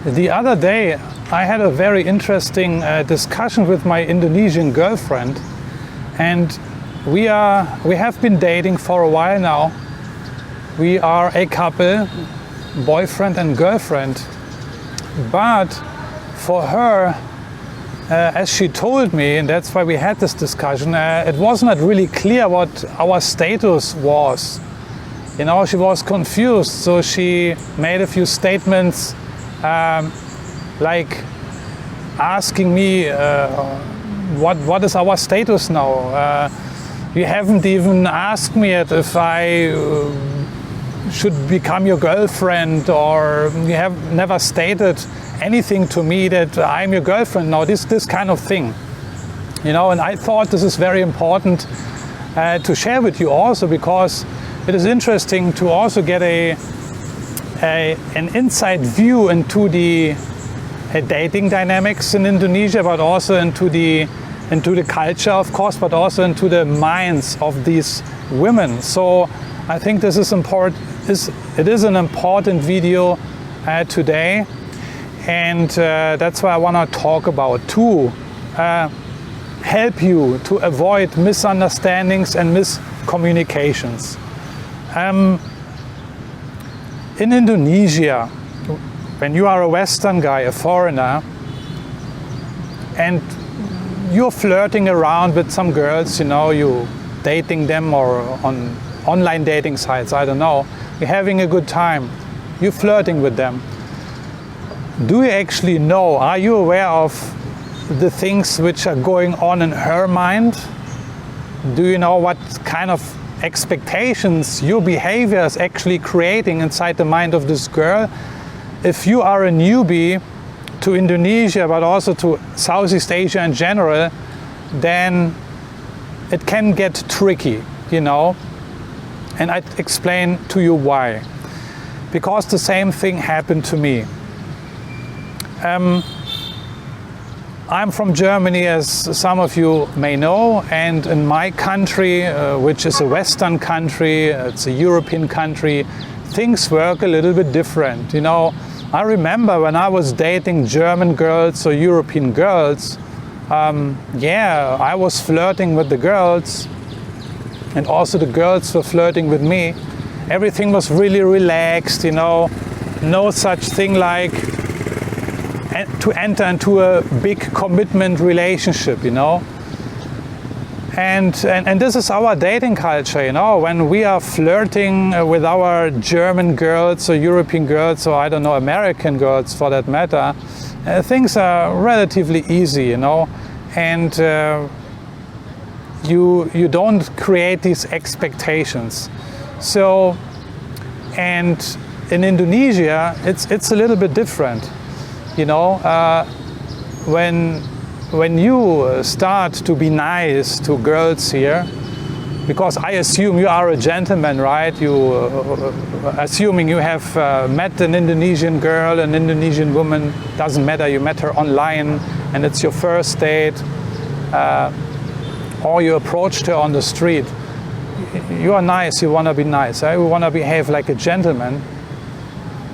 The other day I had a very interesting discussion with my Indonesian girlfriend, and we have been dating for a while now. We are a couple, boyfriend and girlfriend, but for her, as she told me, and that's why we had this discussion, it was not really clear what our status was. You know, she was confused, so she made a few statements like asking me what is our status now. You haven't even asked me yet if I should become your girlfriend, or you have never stated anything to me that I'm your girlfriend now, this kind of thing. You know, and I thought this is very important to share with you also, because it is interesting to also get an inside view into the dating dynamics in Indonesia, but also into the culture, of course, but also into the minds of these women. So I think this is important. It is an important video today, and that's why I want to talk about to help you to avoid misunderstandings and miscommunications. In Indonesia, when you are a Western guy, a foreigner, and you're flirting around with some girls, you know, you dating them or on online dating sites, I don't know, you're having a good time, you're flirting with them. Do you actually know, are you aware of the things which are going on in her mind? Do you know what kind of expectations your behavior is actually creating inside the mind of this girl? If you are a newbie to Indonesia, but also to Southeast Asia in general, then it can get tricky, you know. And I explain to you why. Because the same thing happened to me. I'm from Germany, as some of you may know, and in my country, which is a Western country, it's a European country, things work a little bit different. You know, I remember when I was dating German girls or European girls, I was flirting with the girls, and also the girls were flirting with me. Everything was really relaxed, you know, no such thing like to enter into a big commitment relationship, you know. And this is our dating culture, you know. When we are flirting with our German girls or European girls, or I don't know, American girls for that matter, things are relatively easy, you know. And you don't create these expectations. So, and in Indonesia, it's a little bit different. You know, when you start to be nice to girls here, because I assume you are a gentleman, right? Assuming you have met an Indonesian girl, an Indonesian woman, doesn't matter, you met her online and it's your first date, or you approached her on the street. You are nice, you want to be nice, right? You want to behave like a gentleman.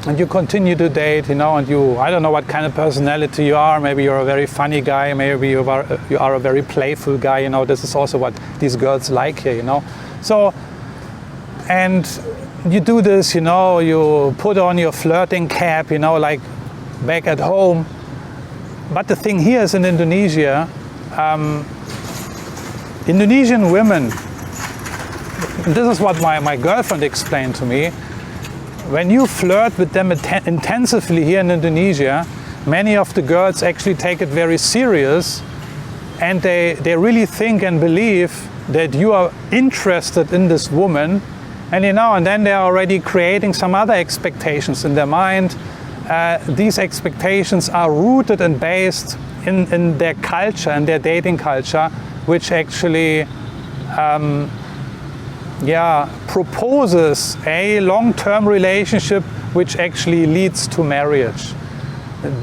And you continue to date, you know, and I don't know what kind of personality you are. Maybe you're a very funny guy, maybe you are a very playful guy, you know. This is also what these girls like here, you know. So, and you do this, you know, you put on your flirting cap, you know, like back at home. But the thing here is in Indonesia, Indonesian women, this is what my girlfriend explained to me. When you flirt with them intensively here in Indonesia, many of the girls actually take it very serious, and they really think and believe that you are interested in this woman, and you know, and then they are already creating some other expectations in their mind. These expectations are rooted and based in their culture, in their dating culture, which actually proposes a long-term relationship which actually leads to marriage.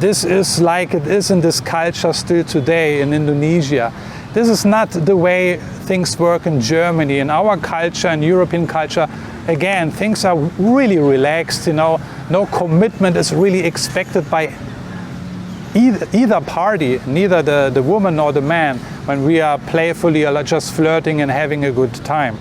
This is like it is in this culture still today in Indonesia. This is not the way things work in Germany. In our culture, in European culture, again, things are really relaxed, you know. No commitment is really expected by either party, neither the woman nor the man, when we are playfully or just flirting and having a good time.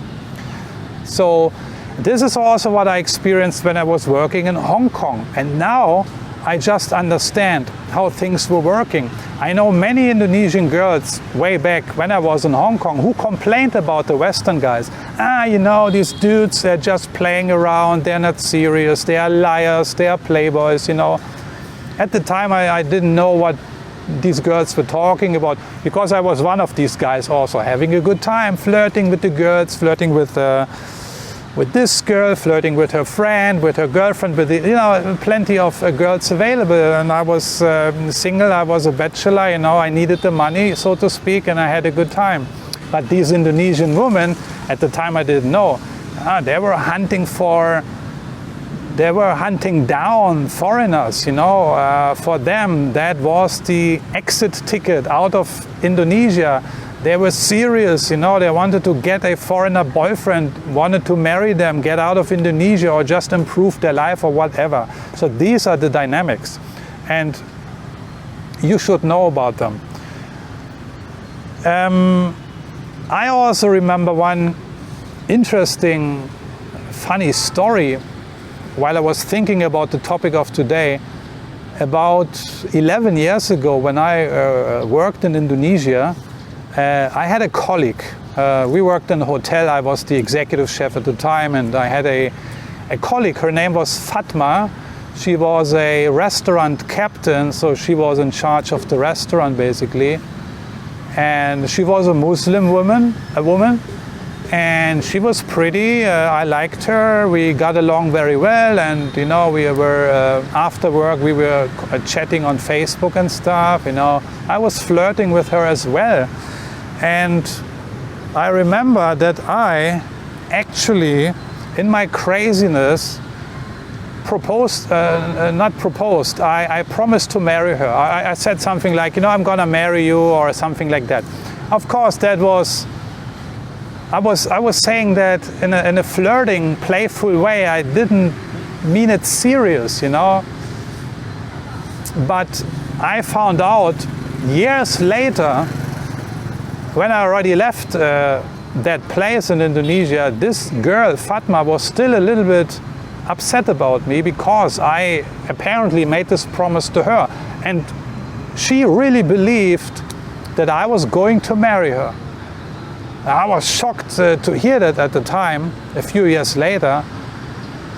So this is also what I experienced when I was working in Hong Kong. And now I just understand how things were working. I know many Indonesian girls way back when I was in Hong Kong who complained about the Western guys. You know, these dudes, they're just playing around, they're not serious, they are liars, they are playboys, you know. At the time I didn't know what these girls were talking about, because I was one of these guys also, having a good time, flirting with the girls, flirting with this girl, flirting with her friend, with her girlfriend, with plenty of girls available. And I was single, I was a bachelor, you know, I needed the money, so to speak, and I had a good time. But these Indonesian women, at the time I didn't know, they were hunting down foreigners, you know. For them, that was the exit ticket out of Indonesia. They were serious, you know, they wanted to get a foreigner boyfriend, wanted to marry them, get out of Indonesia, or just improve their life or whatever. So these are the dynamics, and you should know about them. I also remember one interesting, funny story while I was thinking about the topic of today. About 11 years ago, when I worked in Indonesia, I had a colleague. We worked in a hotel. I was the executive chef at the time, and I had a colleague. Her name was Fatma. She was a restaurant captain, so she was in charge of the restaurant basically. And she was a Muslim woman, and she was pretty. I liked her. We got along very well, and you know, we were after work we were chatting on Facebook and stuff. You know, I was flirting with her as well. And I remember that I actually, in my craziness, I promised to marry her. I said something like, you know, I'm gonna marry you, or something like that. Of course, that was, I was saying that in a flirting, playful way. I didn't mean it serious, you know. But I found out years later, when I already left that place in Indonesia, this girl, Fatma, was still a little bit upset about me, because I apparently made this promise to her. And she really believed that I was going to marry her. I was shocked to hear that at the time, a few years later,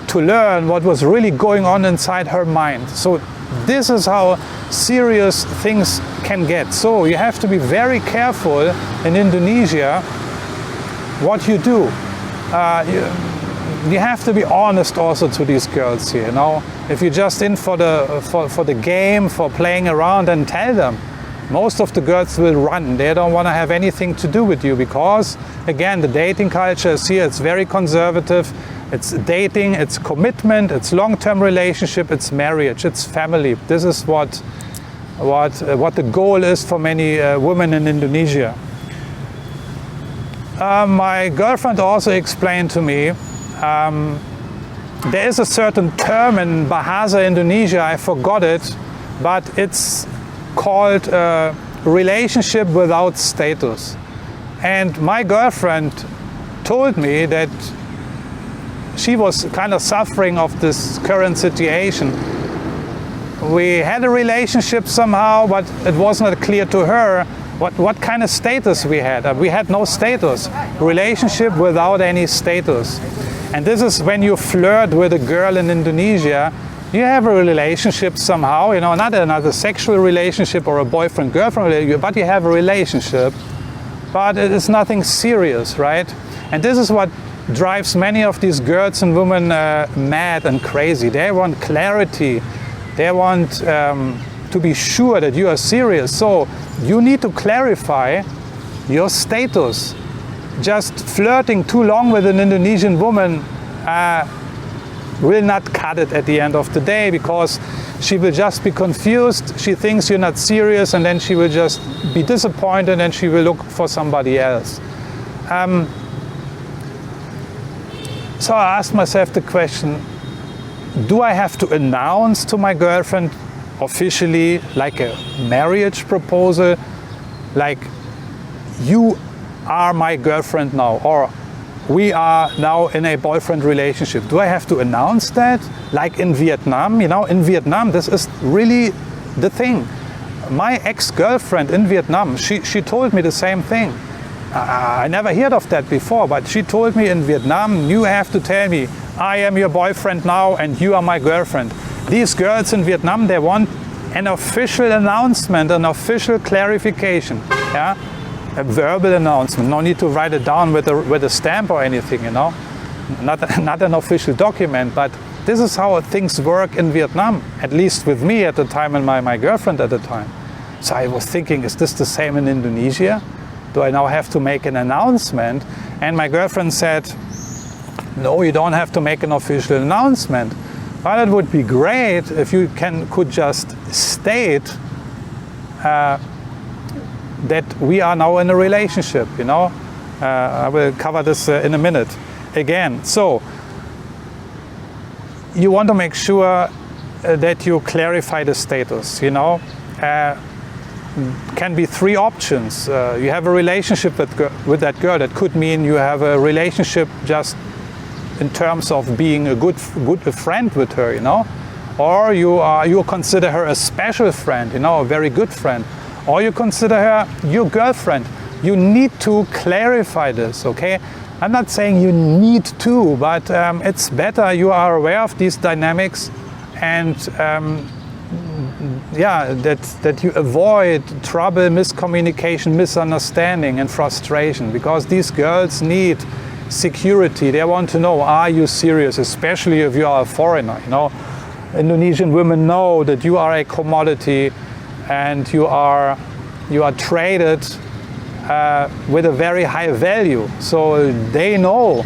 to learn what was really going on inside her mind. So this is how serious things can get. So you have to be very careful in Indonesia what you do. You have to be honest also to these girls here. You know, if you're just in for the game, for playing around, then tell them. Most of the girls will run. They don't want to have anything to do with you, because again, the dating culture is here. It's very conservative. It's dating, it's commitment, it's long-term relationship, it's marriage, it's family. This is what the goal is for many women in Indonesia. My girlfriend also explained to me, there is a certain term in Bahasa Indonesia, I forgot it, but it's called relationship without status. And my girlfriend told me that she was kind of suffering of this current situation. We had a relationship somehow, but it was not clear to her what kind of status we had. We had no status. Relationship without any status. And this is when you flirt with a girl in Indonesia, you have a relationship somehow, you know, not another sexual relationship or a boyfriend-girlfriend relationship, but you have a relationship, but it is nothing serious, right? And this is what drives many of these girls and women mad and crazy. They want clarity. They want to be sure that you are serious. So you need to clarify your status. Just flirting too long with an Indonesian woman will not cut it at the end of the day, because she will just be confused. She thinks you're not serious, and then she will just be disappointed, and she will look for somebody else. So I asked myself the question, do I have to announce to my girlfriend officially, like a marriage proposal, like you are my girlfriend now, or we are now in a boyfriend relationship. Do I have to announce that? Like in Vietnam, you know, in Vietnam, this is really the thing. My ex-girlfriend in Vietnam, she told me the same thing. I never heard of that before, but she told me in Vietnam, you have to tell me, I am your boyfriend now and you are my girlfriend. These girls in Vietnam, they want an official announcement, an official clarification, yeah? A verbal announcement. No need to write it down with a stamp or anything, you know. Not an official document, but this is how things work in Vietnam, at least with me at the time and my girlfriend at the time. So I was thinking, is this the same in Indonesia? Do I now have to make an announcement? And my girlfriend said, no, you don't have to make an official announcement. But it would be great if you could just state that we are now in a relationship, you know. I will cover this in a minute again. So you want to make sure that you clarify the status, you know. Can be three options. You have a relationship with that girl. That could mean you have a relationship just in terms of being a good friend with her, you know, or you consider her a special friend, you know, a very good friend, or you consider her your girlfriend. You need to clarify this, okay? I'm not saying you need to, but it's better you are aware of these dynamics, and yeah, that you avoid trouble, miscommunication, misunderstanding and frustration, because these girls need security. They want to know, are you serious, especially if you are a foreigner, you know. Indonesian women know that you are a commodity and you are traded with a very high value. So they know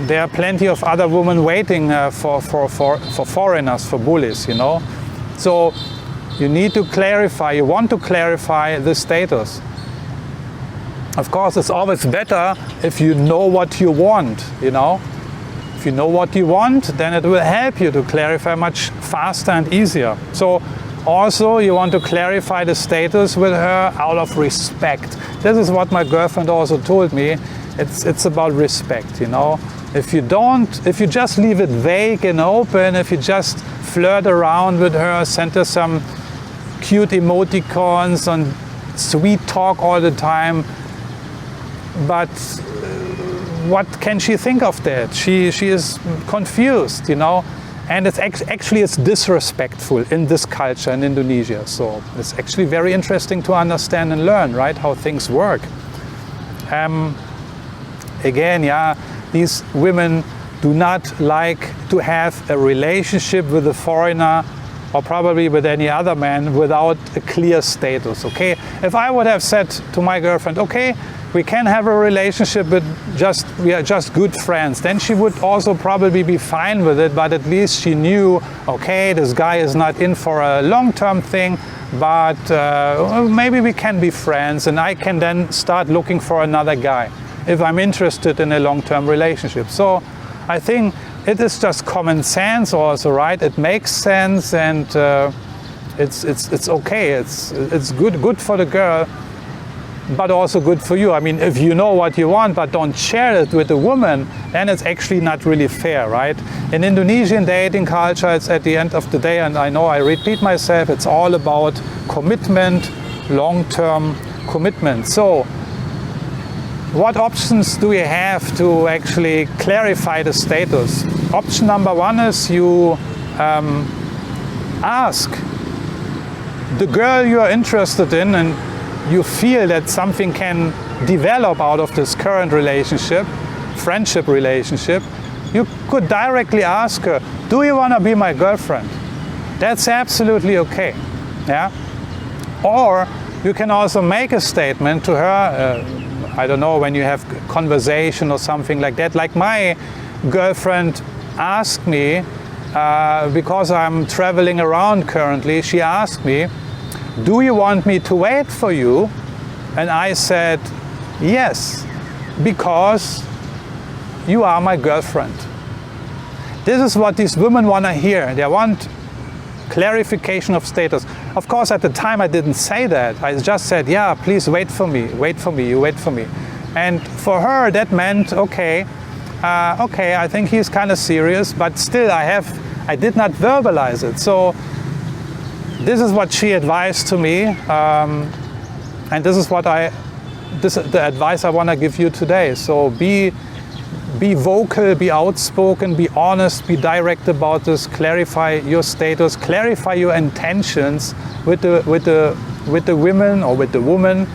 there are plenty of other women waiting for foreigners, for bullies, you know. So you need to clarify, you want to clarify the status. Of course, it's always better if you know what you want, you know. If you know what you want, then it will help you to clarify much faster and easier. So also you want to clarify the status with her out of respect. This is what my girlfriend also told me. It's about respect, you know. If you just leave it vague and open, if you just flirt around with her, send her some cute emoticons and sweet talk all the time, but what can she think of that? She is confused, you know, and it's actually it's disrespectful in this culture in Indonesia. So it's actually very interesting to understand and learn, right, how things work. Again, yeah, these women do not like to have a relationship with a foreigner or probably with any other man without a clear status, okay? If I would have said to my girlfriend, okay, we can have a relationship, but we are just good friends, then she would also probably be fine with it, but at least she knew, okay, this guy is not in for a long-term thing, but maybe we can be friends and I can then start looking for another guy if I'm interested in a long-term relationship. So I think it is just common sense also, right? It makes sense, and it's okay. It's good for the girl, but also good for you. I mean, if you know what you want but don't share it with the woman, then it's actually not really fair, right? In Indonesian dating culture, it's at the end of the day, and I know I repeat myself, it's all about commitment, long-term commitment. So what options do we have to actually clarify the status? Option number one is you ask the girl you are interested in, and you feel that something can develop out of this current relationship, friendship relationship. You could directly ask her, do you want to be my girlfriend? That's absolutely okay, yeah? Or you can also make a statement to her, I don't know, when you have conversation or something like that. Like my girlfriend asked me, because I'm traveling around currently, she asked me, do you want me to wait for you? And I said, yes, because you are my girlfriend. This is what these women want to hear. They want clarification of status. Of course, at the time I didn't say that. I just said, yeah, please wait for me, you wait for me. And for her, that meant, okay, I think he's kind of serious, but still I did not verbalize it. So this is what she advised to me, and this is the advice I want to give you today. So be vocal, be outspoken, be honest, be direct about this, clarify your status, clarify your intentions with the women or with the woman.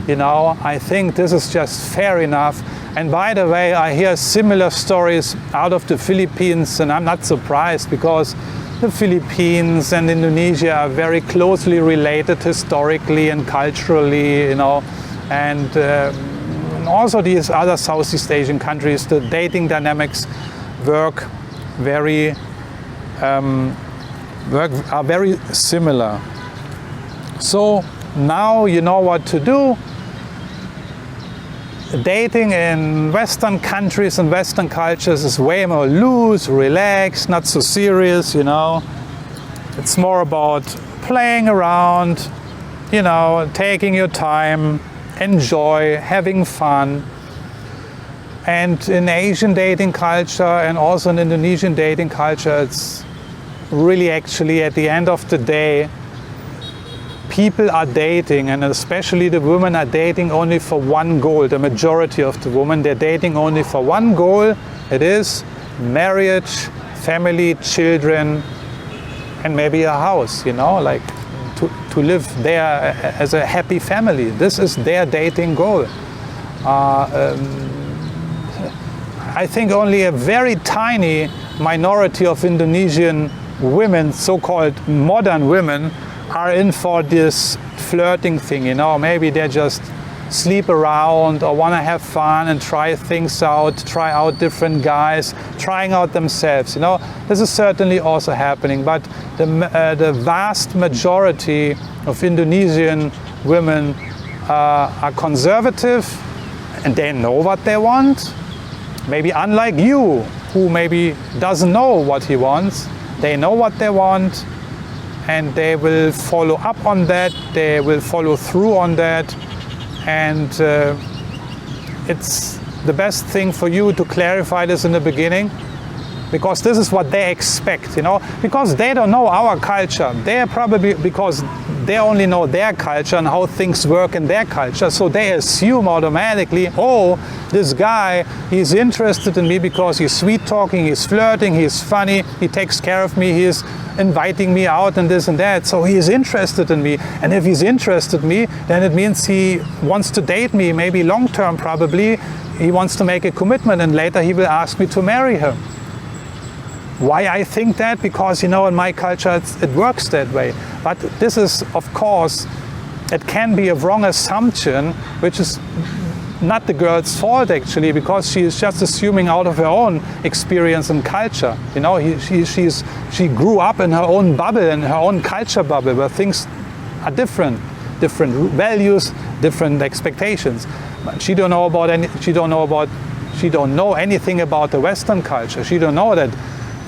You know, I think this is just fair enough. And by the way, I hear similar stories out of the Philippines, and I'm not surprised because the Philippines and Indonesia are very closely related historically and culturally, you know, and also these other Southeast Asian countries, the dating dynamics are very similar. So now you know what to do. Dating in Western countries and Western cultures is way more loose, relaxed, not so serious, you know. It's more about playing around, you know, taking your time, enjoy, having fun. And in Asian dating culture and also in Indonesian dating culture, it's really actually at the end of the day, people are dating, and especially the women are dating only for one goal. The majority of the women, they're dating only for one goal. It is marriage, family, children, and maybe a house, you know, like to live there as a happy family. This is their dating goal. I think only a very tiny minority of Indonesian women, so-called modern women, are in for this flirting thing, you know. Maybe they just sleep around or want to have fun and try things out, try out different guys, trying out themselves, you know. This is certainly also happening, but the vast majority of Indonesian women are conservative and they know what they want. Maybe unlike you, who maybe doesn't know what he wants, they know what they want, and they will follow up on that, they will follow through on that, and it's the best thing for you to clarify this in the beginning, because this is what they expect, you know, because they don't know our culture. They're probably, because they only know their culture and how things work in their culture, so they assume automatically, oh, this guy, he's interested in me because he's sweet talking, he's flirting, he's funny, he takes care of me, he's inviting me out and this and that, so he is interested in me. And if he's interested in me, then it means he wants to date me, maybe long term probably. He wants to make a commitment, and later he will ask me to marry him. Why I think that? Because, you know, in my culture it works that way. But this is, of course, it can be a wrong assumption, which is not the girl's fault actually, because she is just assuming out of her own experience and culture. You know, she grew up in her own bubble, in her own culture bubble, where things are different values, different expectations. But she don't know anything about the Western culture. She don't know that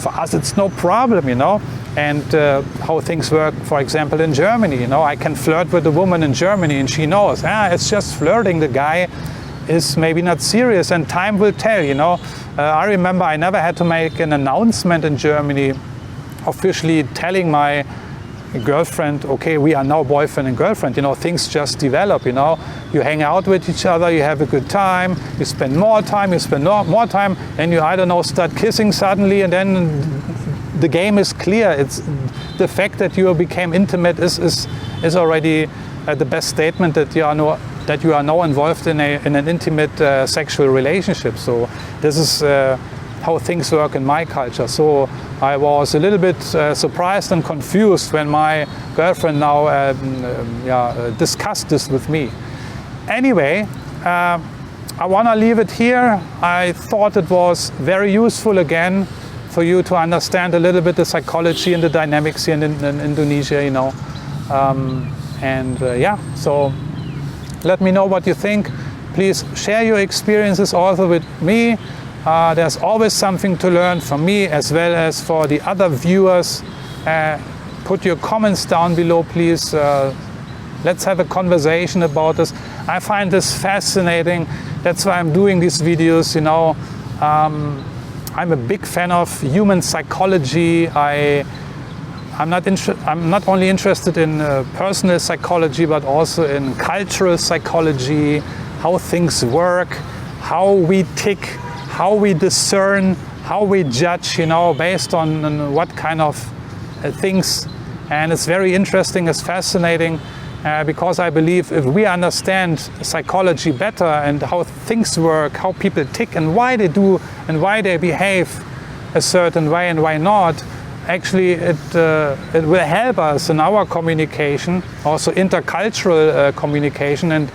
for us it's no problem, you know. And how things work, for example, in Germany. You know, I can flirt with a woman in Germany, and she knows, it's just flirting. The guy is maybe not serious, and time will tell, you know. I remember I never had to make an announcement in Germany officially telling my girlfriend, okay, we are now boyfriend and girlfriend. You know, things just develop, you know. You hang out with each other, you have a good time, you spend more time, and you, I don't know, start kissing suddenly, and then the game is clear. It's the fact that you became intimate is already the best statement that you are now involved in an intimate sexual relationship. So this is how things work in my culture. So I was a little bit surprised and confused when my girlfriend now discussed this with me. Anyway, I want to leave it here. I thought it was very useful again for you to understand a little bit the psychology and the dynamics here in Indonesia, you know. So let me know what you think. Please share your experiences also with me. There's always something to learn from me as well as for the other viewers. Put your comments down below, please. Let's have a conversation about this. I find this fascinating. That's why I'm doing these videos, you know. I'm a big fan of human psychology. I'm not only interested in personal psychology, but also in cultural psychology, how things work, how we tick, how we discern, how we judge, you know, based on what kind of things. And it's very interesting, it's fascinating, because I believe if we understand psychology better and how things work, how people tick and why they do and why they behave a certain way and why not, actually it will help us in our communication, also intercultural communication. And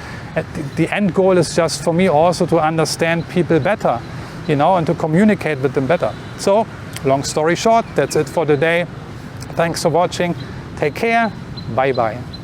the end goal is just for me also to understand people better, you know, and to communicate with them better. So, long story short, that's it for today. Thanks for watching. Take care. Bye bye.